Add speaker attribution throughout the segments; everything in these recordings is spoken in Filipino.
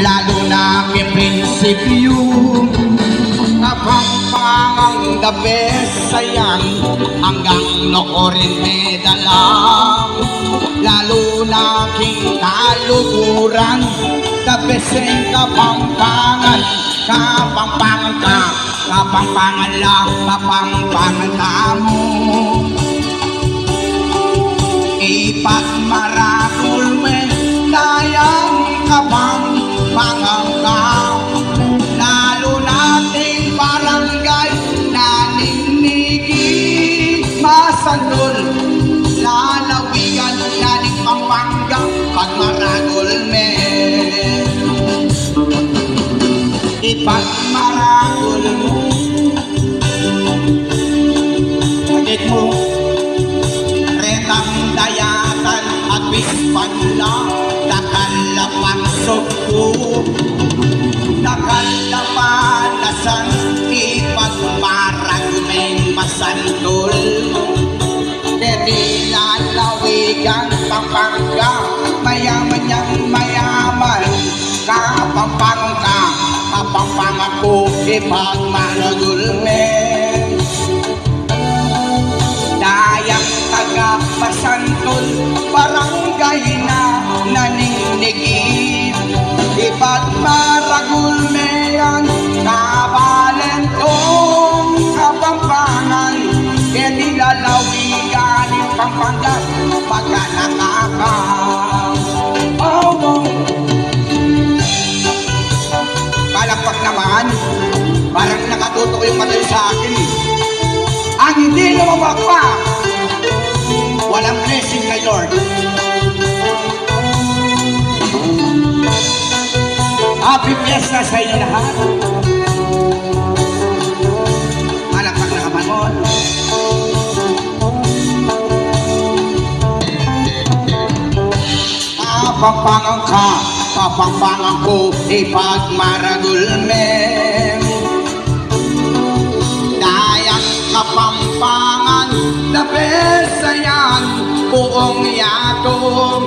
Speaker 1: lalo na kay prinsipyo. Kapampangang the best sayang, hanggang nokorin medalang. Lalo na king kaluguran, the best ang kapampangan. Kapampangan ka, kapampangan la, kapampangan ka mo. Ipagmaragol me, dayang kapampangan ka. Lalo nating barangay, naninigi, masandol, lalawigan, naning Pampanga, pagmaragol me. Ipagmaragol mo, sakit mo, retang dayatan at bispan lang, nakalapang soko, nakalapanasan, ipagmaragol me masandol. Dede lalawigan Pampanga, mayaman niyang mayaman, Kapampangan, kapampangan ko, ipagmaragol me. Dayang taga Pasantol, barangay na naninigib, ipagmaragol me yan, kabalentong Kapampangan, kaya lalawigan ng Pampanga, pagka nakakam. Oh, palakpak naman, parang nakatutok yung mata sa akin. Ang hindi lumabakpak, walang blessing kay Lord. Happy Fiesta sa inyo lahat. Palakpak na kapanon. Kapampangan ka, kapampangan ko, ipagmaragol me. Dayang kapampangan, the best sayan, buong yatong,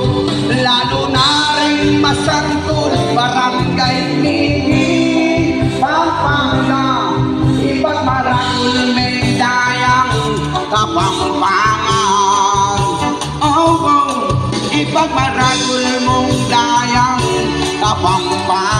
Speaker 1: lalo na rin masantol, barangay ni Pampanga, ipagmaragol me. Dayang kapampangan, ipagmaragol mong dayang Kapampangan.